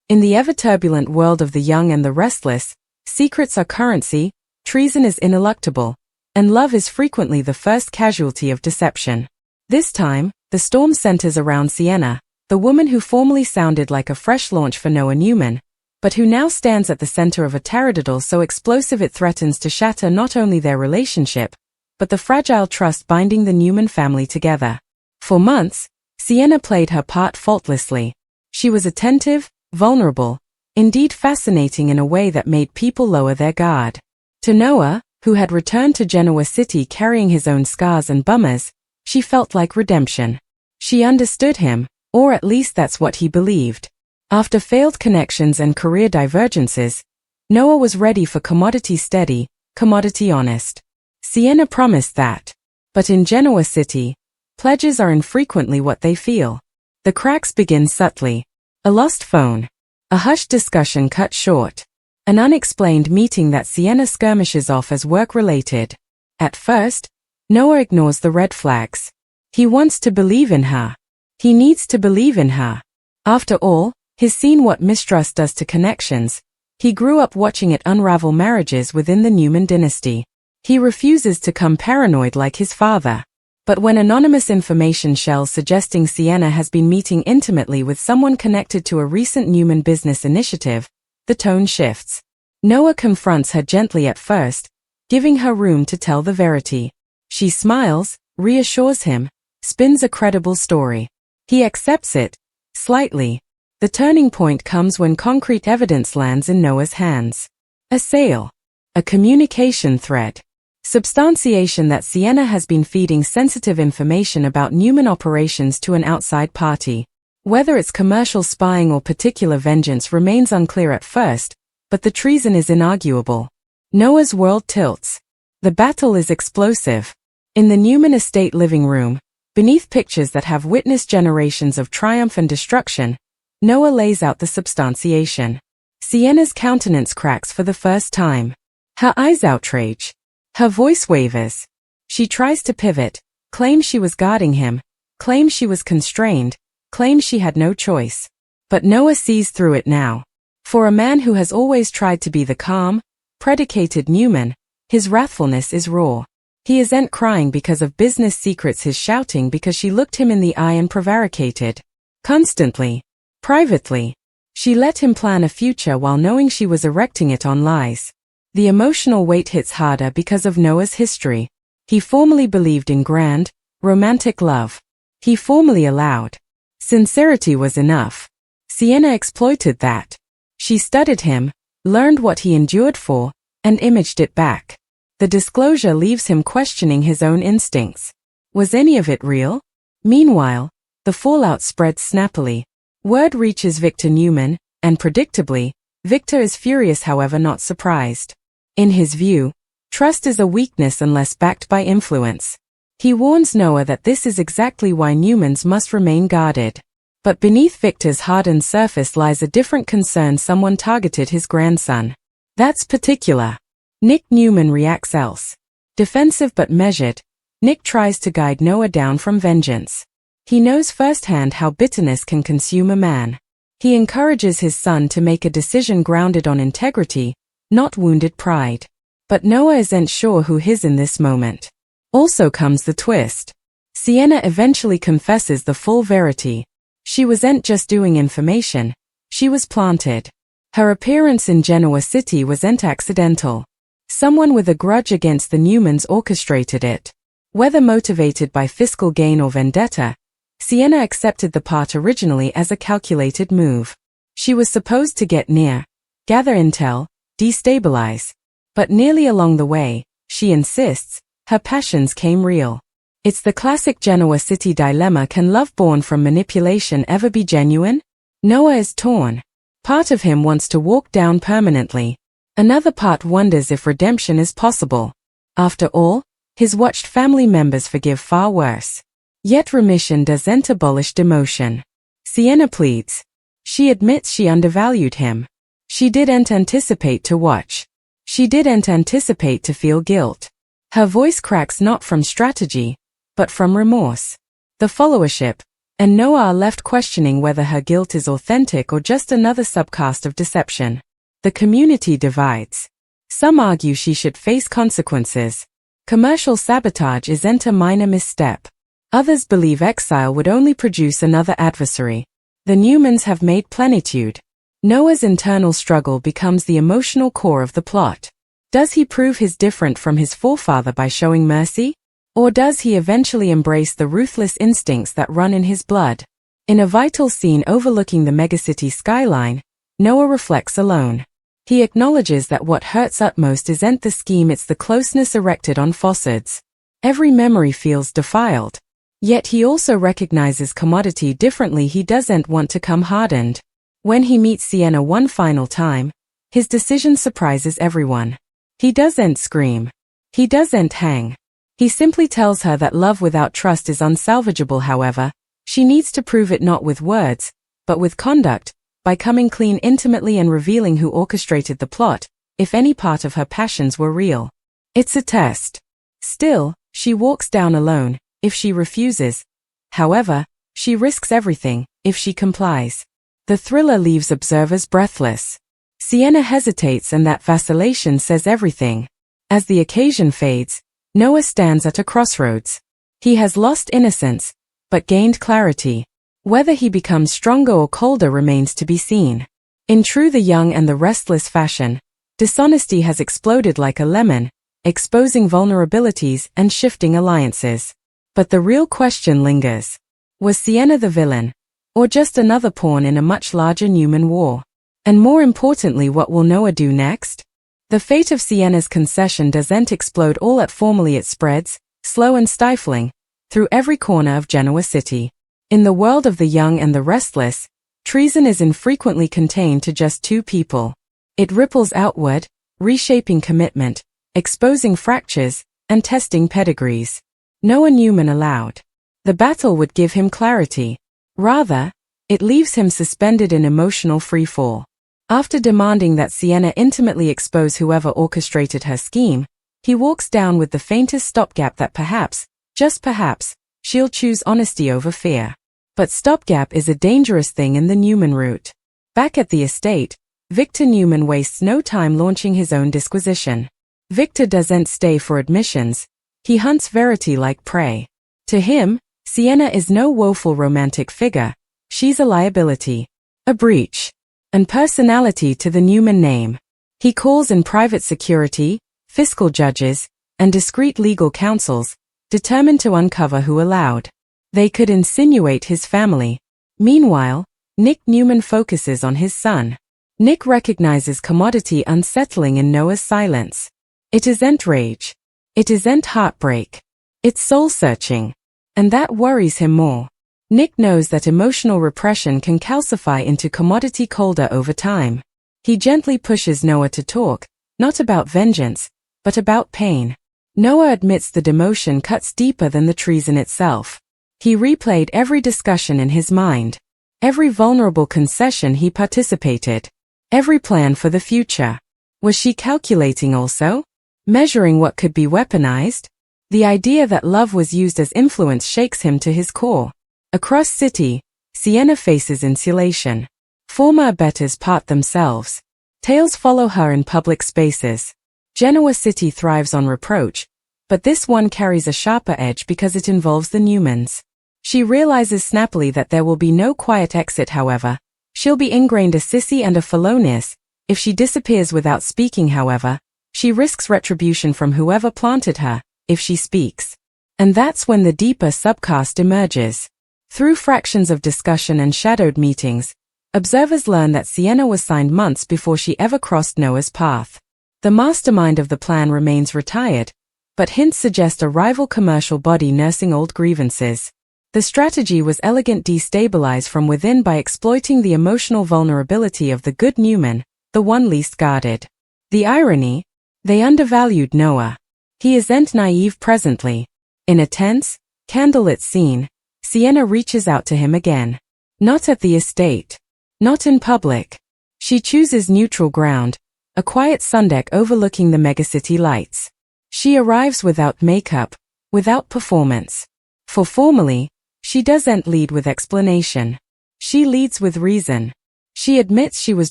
In the ever-turbulent world of the young and the restless, secrets are currency, treason is ineluctable, and love is frequently the first casualty of deception. This time, the storm centers around Sienna, the woman who formerly sounded like a fresh launch for Noah Newman, but who now stands at the center of a taradiddle so explosive it threatens to shatter not only their relationship, but the fragile trust binding the Newman family together. For months, Sienna played her part faultlessly. She was attentive, vulnerable, indeed fascinating in a way that made people lower their guard. To Noah, who had returned to Genoa City carrying his own scars and bummers, she felt like redemption. She understood him, or at least that's what he believed. After failed connections and career divergences, Noah was ready for commodity steady, commodity honest. Sienna promised that. But in Genoa City, pledges are infrequently what they feel. The cracks begin subtly. A lost phone. A hushed discussion cut short. An unexplained meeting that Sienna skirmishes off as work-related. At first, Noah ignores the red flags. He wants to believe in her. He needs to believe in her. After all, he's seen what mistrust does to connections. He grew up watching it unravel marriages within the Newman dynasty. He refuses to become paranoid like his father. But when anonymous information shells suggesting Sienna has been meeting intimately with someone connected to a recent Newman business initiative, the tone shifts. Noah confronts her gently at first, giving her room to tell the verity. She smiles, reassures him, spins a credible story. He accepts it, slightly. The turning point comes when concrete evidence lands in Noah's hands. A sale. A communication thread. Substantiation that Sienna has been feeding sensitive information about Newman operations to an outside party. Whether it's commercial spying or particular vengeance remains unclear at first, but the treason is inarguable. Noah's world tilts. The battle is explosive. In the Newman estate living room, beneath pictures that have witnessed generations of triumph and destruction, Noah lays out the substantiation. Sienna's countenance cracks for the first time. Her eyes outrage. Her voice wavers. She tries to pivot, claims she was guarding him, claims she was constrained, claims she had no choice. But Noah sees through it now. For a man who has always tried to be the calm, predicated Newman, his wrathfulness is raw. He isn't crying because of business secrets, he's shouting because she looked him in the eye and prevaricated. Constantly. Privately. She let him plan a future while knowing she was erecting it on lies. The emotional weight hits harder because of Noah's history. He formerly believed in grand, romantic love. He formerly allowed. Sincerity was enough. Sienna exploited that. She studied him, learned what he endured for, and imaged it back. The disclosure leaves him questioning his own instincts. Was any of it real? Meanwhile, the fallout spreads snappily. Word reaches Victor Newman, and predictably, Victor is furious, however not surprised. In his view, trust is a weakness unless backed by influence. He warns Noah that this is exactly why Newmans must remain guarded. But beneath Victor's hardened surface lies a different concern: someone targeted his grandson. That's particular. Nick Newman reacts else. Defensive but measured, Nick tries to guide Noah down from vengeance. He knows firsthand how bitterness can consume a man. He encourages his son to make a decision grounded on integrity, not wounded pride. But Noah isn't sure who his in this moment. Also comes the twist. Sienna eventually confesses the full verity. She wasn't just doing information, she was planted. Her appearance in Genoa City wasn't accidental. Someone with a grudge against the Newmans orchestrated it. Whether motivated by fiscal gain or vendetta, Sienna accepted the part originally as a calculated move. She was supposed to get near, gather intel, destabilize. But nearly along the way, she insists, her passions came real. It's the classic Genoa City dilemma: can love born from manipulation ever be genuine? Noah is torn. Part of him wants to walk down permanently. Another part wonders if redemption is possible. After all, his watched family members forgive far worse. Yet remission doesn't abolish demotion. Sienna pleads. She admits she undervalued him. She didn't anticipate to watch. She didn't anticipate to feel guilt. Her voice cracks not from strategy, but from remorse. The followership, and Noah are left questioning whether her guilt is authentic or just another subcast of deception. The community divides. Some argue she should face consequences. Commercial sabotage isn't a minor misstep. Others believe exile would only produce another adversary. The Newmans have made plenitude. Noah's internal struggle becomes the emotional core of the plot. Does he prove he's different from his forefather by showing mercy? Or does he eventually embrace the ruthless instincts that run in his blood? In a vital scene overlooking the megacity skyline, Noah reflects alone. He acknowledges that what hurts utmost isn't the scheme, it's the closeness erected on facades. Every memory feels defiled. Yet he also recognizes commodity differently. He doesn't want to come hardened. When he meets Sienna one final time, his decision surprises everyone. He doesn't scream. He doesn't hang. He simply tells her that love without trust is unsalvageable. However, she needs to prove it not with words, but with conduct, by coming clean intimately and revealing who orchestrated the plot, if any part of her passions were real. It's a test. Still, she walks down alone. If she refuses, however, she risks everything. If she complies, the thriller leaves observers breathless. Sienna hesitates, and that vacillation says everything. As the occasion fades, Noah stands at a crossroads. He has lost innocence, but gained clarity. Whether he becomes stronger or colder remains to be seen. In true The Young and the Restless fashion, dishonesty has exploded like a lemon, exposing vulnerabilities and shifting alliances. But the real question lingers. Was Sienna the villain, or just another pawn in a much larger Newman war? And more importantly, what will Noah do next? The fate of Sienna's concession doesn't explode all at formally. It spreads, slow and stifling, through every corner of Genoa City. In the world of The Young and the Restless, treason is infrequently contained to just two people. It ripples outward, reshaping commitment, exposing fractures, and testing pedigrees. Noah Newman allowed. The battle would give him clarity. Rather, it leaves him suspended in emotional freefall. After demanding that Sienna intimately expose whoever orchestrated her scheme, he walks down with the faintest stopgap that perhaps, just perhaps, she'll choose honesty over fear. But stopgap is a dangerous thing in the Newman route. Back at the estate, Victor Newman wastes no time launching his own disquisition. Victor doesn't stay for admissions. He hunts verity like prey. To him, Sienna is no woeful romantic figure. She's a liability, a breach, and personality to the Newman name. He calls in private security, fiscal judges, and discreet legal counsels, determined to uncover who allowed. They could insinuate his family. Meanwhile, Nick Newman focuses on his son. Nick recognizes commodity unsettling in Noah's silence. It isn't rage. It isn't heartbreak. It's soul-searching. And that worries him more. Nick knows that emotional repression can calcify into commodity colder over time. He gently pushes Noah to talk, not about vengeance, but about pain. Noah admits the demotion cuts deeper than the treason itself. He replayed every discussion in his mind. Every vulnerable concession he participated. Every plan for the future. Was she calculating also? Measuring what could be weaponized? The idea that love was used as influence shakes him to his core. Across city, Sienna faces insulation. Former abettors part themselves. Tales follow her in public spaces. Genoa City thrives on reproach, but this one carries a sharper edge because it involves the Newmans. She realizes snappily that there will be no quiet exit. However, she'll be ingrained a sissy and a felonious. If she disappears without speaking, however, she risks retribution from whoever planted her. If she speaks. And that's when the deeper subcast emerges. Through fractions of discussion and shadowed meetings, observers learn that Sienna was signed months before she ever crossed Noah's path. The mastermind of the plan remains retired, but hints suggest a rival commercial body nursing old grievances. The strategy was elegant: destabilize from within by exploiting the emotional vulnerability of the good Newman, the one least guarded. The irony? They undervalued Noah. He isn't naive presently. In a tense, candlelit scene, Sienna reaches out to him again. Not at the estate. Not in public. She chooses neutral ground, a quiet sundeck overlooking the megacity lights. She arrives without makeup, without performance. For formally, She doesn't lead with explanation. She leads with reason. She admits she was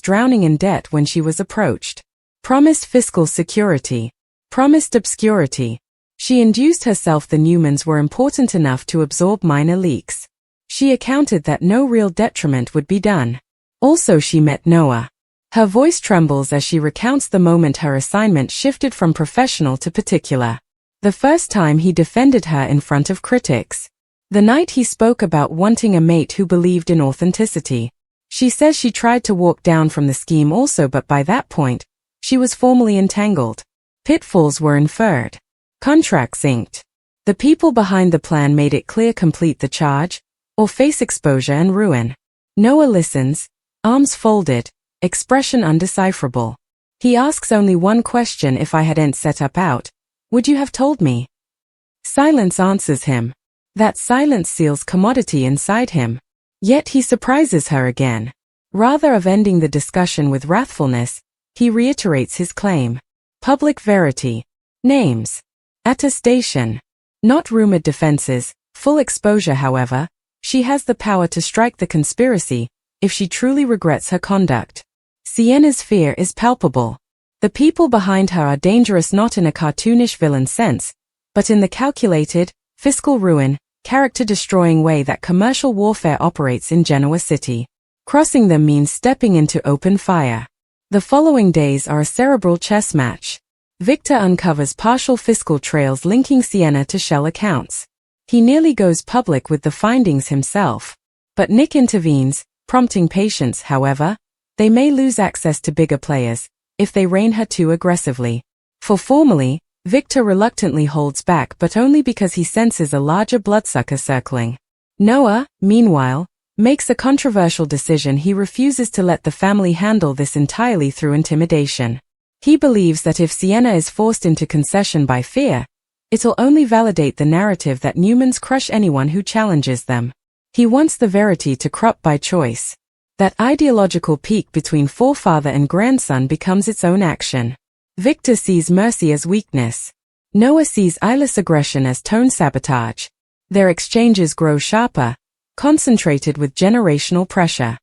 drowning in debt when she was approached. Promised fiscal security. Promised obscurity. She induced herself the Newmans were important enough to absorb minor leaks. She accounted that no real detriment would be done. Also she met Noah. Her voice trembles as she recounts the moment her assignment shifted from professional to particular. The first time he defended her in front of critics. The night he spoke about wanting a mate who believed in authenticity. She says she tried to walk down from the scheme also, but by that point, she was formally entangled. Pitfalls were inferred. Contracts inked. The people behind the plan made it clear: complete the charge, or face exposure and ruin. Noah listens, arms folded, expression undecipherable. He asks only one question: if I hadn't set up out, would you have told me? Silence answers him. That silence seals commodity inside him. Yet he surprises her again. Rather of ending the discussion with wrathfulness, he reiterates his claim. Public verity. Names. Attestation. Not rumored defenses. Full exposure, however. She has the power to strike the conspiracy, if she truly regrets her conduct. Sienna's fear is palpable. The people behind her are dangerous, not in a cartoonish villain sense, but in the calculated, fiscal ruin, character-destroying way that commercial warfare operates in Genoa City. Crossing them means stepping into open fire. The following days are a cerebral chess match. Victor uncovers partial fiscal trails linking Sienna to shell accounts. He nearly goes public with the findings himself. But Nick intervenes, prompting patience. However, they may lose access to bigger players if they rein her too aggressively. For formally, Victor reluctantly holds back, but only because he senses a larger bloodsucker circling. Noah, meanwhile, makes a controversial decision. He refuses to let the family handle this entirely through intimidation. He believes that if Sienna is forced into concession by fear, it'll only validate the narrative that Newmans crush anyone who challenges them. He wants the verity to crop by choice. That ideological peak between forefather and grandson becomes its own action. Victor sees mercy as weakness. Noah sees eyeless aggression as tone sabotage. Their exchanges grow sharper, concentrated with generational pressure.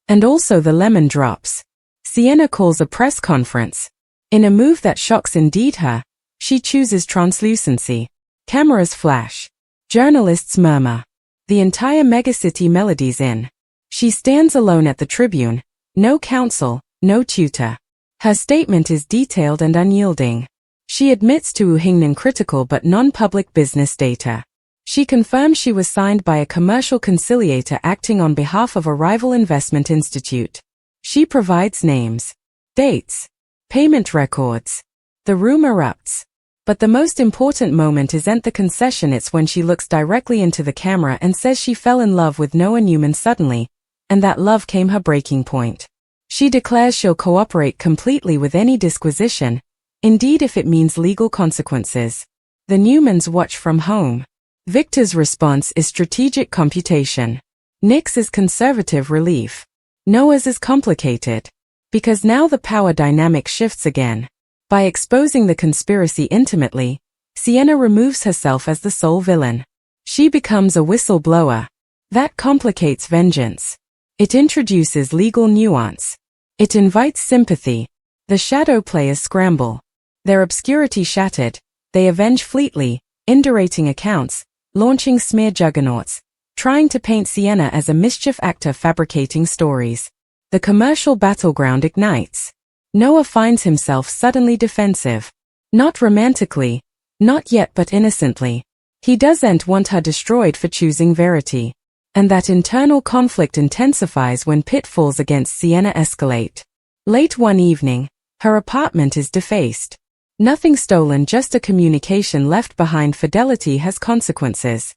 And also the lemon drops. Sienna calls a press conference. In a move that shocks indeed her, she chooses translucency. Cameras flash. Journalists murmur. The entire megacity melodies in. She stands alone at the tribune. No counsel, no tutor. Her statement is detailed and unyielding. She admits to Uhingnan critical but non-public business data. She confirms she was signed by a commercial conciliator acting on behalf of a rival investment institute. She provides names, dates, payment records. The room erupts. But the most important moment isn't the concession, it's when she looks directly into the camera and says she fell in love with Noah Newman suddenly, and that love came her breaking point. She declares she'll cooperate completely with any disquisition, indeed if it means legal consequences. The Newmans watch from home. Victor's response is strategic computation. Nick's is conservative relief. Noah's is complicated. Because now the power dynamic shifts again. By exposing the conspiracy intimately, Sienna removes herself as the sole villain. She becomes a whistleblower. That complicates vengeance. It introduces legal nuance. It invites sympathy. The shadow players scramble. Their obscurity shattered, they avenge fleetly, indurating accounts, launching smear juggernauts, trying to paint Sienna as a mischief actor fabricating stories. The commercial battleground ignites. Noah finds himself suddenly defensive. Not romantically, not yet, but innocently. He doesn't want her destroyed for choosing verity. And that internal conflict intensifies when pitfalls against Sienna escalate. Late one evening, her apartment is defaced. Nothing stolen, just a communication left behind. Fidelity has consequences.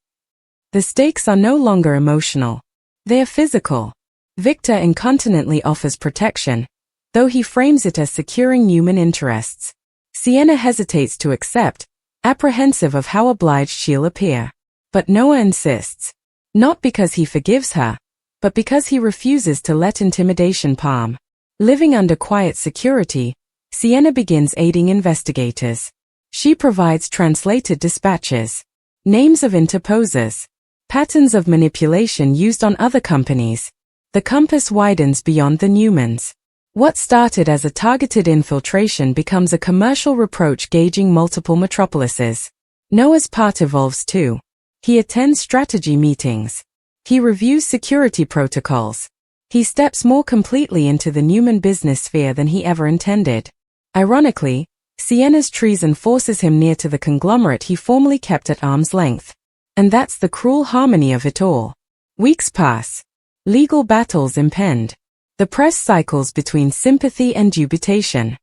The stakes are no longer emotional. They are physical. Victor incontinently offers protection, though he frames it as securing Newman interests. Sienna hesitates to accept, apprehensive of how obliged she'll appear. But Noah insists. Not because he forgives her, but because he refuses to let intimidation palm. Living under quiet security, Sienna begins aiding investigators. She provides translated dispatches, names of interposers, Patterns of manipulation used on other companies. The compass widens beyond the Newmans. What started as a targeted infiltration becomes a commercial reproach gauging multiple metropolises. Noah's part evolves too. He attends strategy meetings. He reviews security protocols. He steps more completely into the Newman business sphere than he ever intended. Ironically, Sienna's treason forces him near to the conglomerate he formerly kept at arm's length. And that's the cruel harmony of it all. Weeks pass. Legal battles impend. The press cycles between sympathy and dubitation.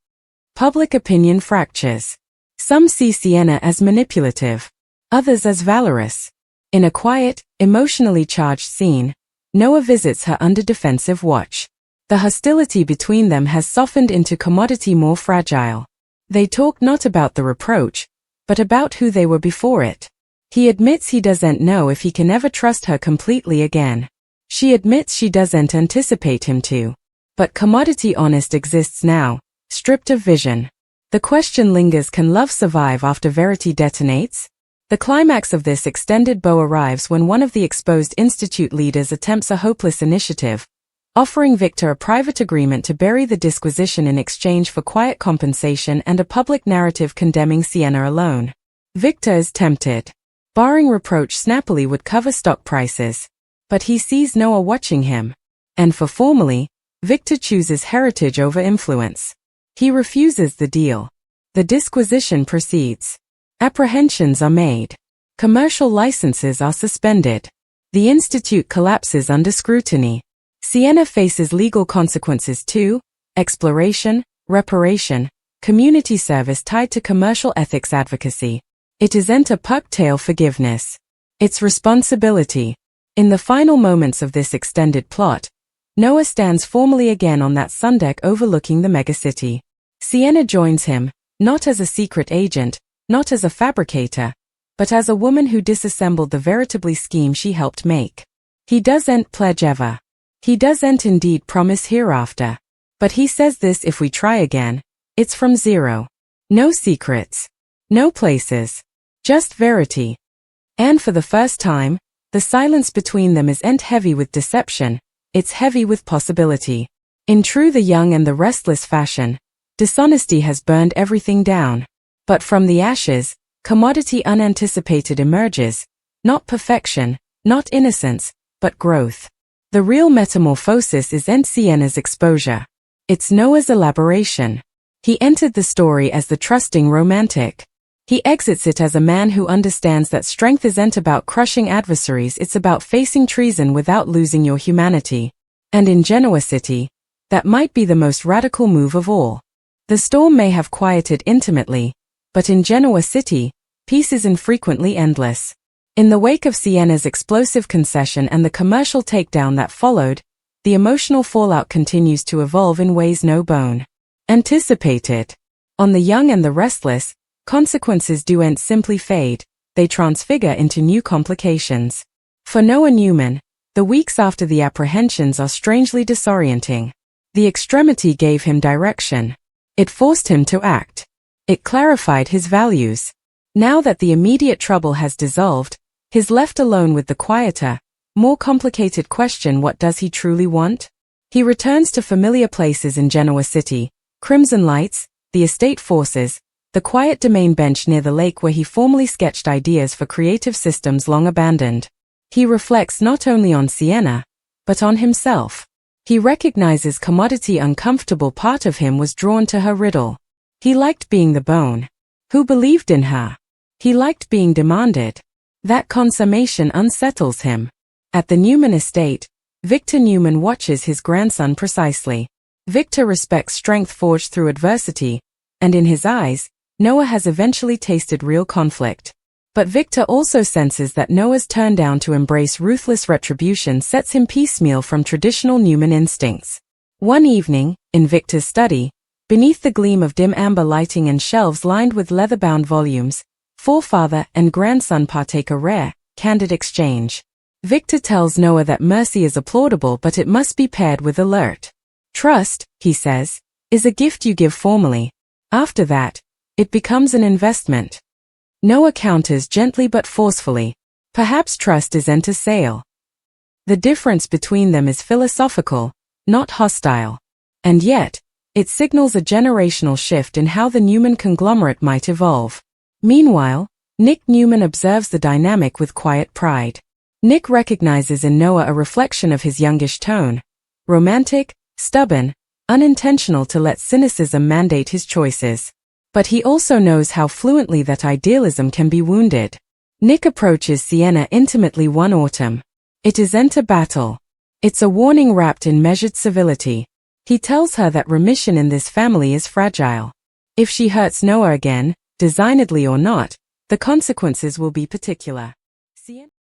Public opinion fractures. Some see Sienna as manipulative, others as valorous. In a quiet, emotionally charged scene, Noah visits her under defensive watch. The hostility between them has softened into commodity more fragile. They talk not about the reproach, but about who they were before it. He admits he doesn't know if he can ever trust her completely again. She admits she doesn't anticipate him to. But commodity honest exists now, stripped of vision. The question lingers: can love survive after verity detonates? The climax of this extended bow arrives when one of the exposed institute leaders attempts a hopeless initiative, offering Victor a private agreement to bury the disquisition in exchange for quiet compensation and a public narrative condemning Sienna alone. Victor is tempted. Barring reproach snappily would cover stock prices. But he sees Noah watching him. And for formally, Victor chooses heritage over influence. He refuses the deal. The disquisition proceeds. Apprehensions are made. Commercial licenses are suspended. The institute collapses under scrutiny. Sienna faces legal consequences too: exploration, reparation, community service tied to commercial ethics advocacy. It isn't a puck-tail forgiveness. It's responsibility. In the final moments of this extended plot, Noah stands formally again on that sundeck overlooking the megacity. Sienna joins him, not as a secret agent, not as a fabricator, but as a woman who disassembled the veritably scheme she helped make. He doesn't pledge ever. He doesn't indeed promise hereafter. But he says this: if we try again, it's from zero. No secrets. No places. Just verity. And for the first time, the silence between them isn't heavy with deception, it's heavy with possibility. In true the young and the restless fashion, dishonesty has burned everything down. But from the ashes, commodity unanticipated emerges, not perfection, not innocence, but growth. The real metamorphosis isn't Sienna's exposure. It's Noah's elaboration. He entered the story as the trusting romantic. He exits it as a man who understands that strength isn't about crushing adversaries, it's about facing treason without losing your humanity. And in Genoa City, that might be the most radical move of all. The storm may have quieted intimately, but in Genoa City, peace is infrequently endless. In the wake of Sienna's explosive concession and the commercial takedown that followed, the emotional fallout continues to evolve in ways no bone anticipated. On the young and the restless, consequences don't simply fade, they transfigure into new complications. For Noah Newman, the weeks after the apprehensions are strangely disorienting. The extremity gave him direction. It forced him to act. It clarified his values. Now that the immediate trouble has dissolved, he's left alone with the quieter, more complicated question: what does he truly want? He returns to familiar places in Genoa City: Crimson Lights, the estate forces, the quiet domain bench near the lake where he formerly sketched ideas for creative systems long abandoned. He reflects not only on Sienna, but on himself. He recognizes commodity uncomfortable part of him was drawn to her riddle. He liked being the bone. Who believed in her? He liked being demanded. That consummation unsettles him. At the Newman estate, Victor Newman watches his grandson precisely. Victor respects strength forged through adversity, and in his eyes, Noah has eventually tasted real conflict. But Victor also senses that Noah's turndown to embrace ruthless retribution sets him piecemeal from traditional Newman instincts. One evening, in Victor's study, beneath the gleam of dim amber lighting and shelves lined with leather-bound volumes, forefather and grandson partake a rare, candid exchange. Victor tells Noah that mercy is applaudable, but it must be paired with alert. Trust, he says, is a gift you give formally. After that, it becomes an investment. Noah counters gently but forcefully. Perhaps trust is enter sale. The difference between them is philosophical, not hostile. And yet, it signals a generational shift in how the Newman conglomerate might evolve. Meanwhile, Nick Newman observes the dynamic with quiet pride. Nick recognizes in Noah a reflection of his youngish tone, romantic, stubborn, unintentional to let cynicism mandate his choices. But he also knows how fluently that idealism can be wounded. Nick approaches Sienna intimately one autumn. It is enter battle. It's a warning wrapped in measured civility. He tells her that remission in this family is fragile. If she hurts Noah again, designedly or not, the consequences will be particular.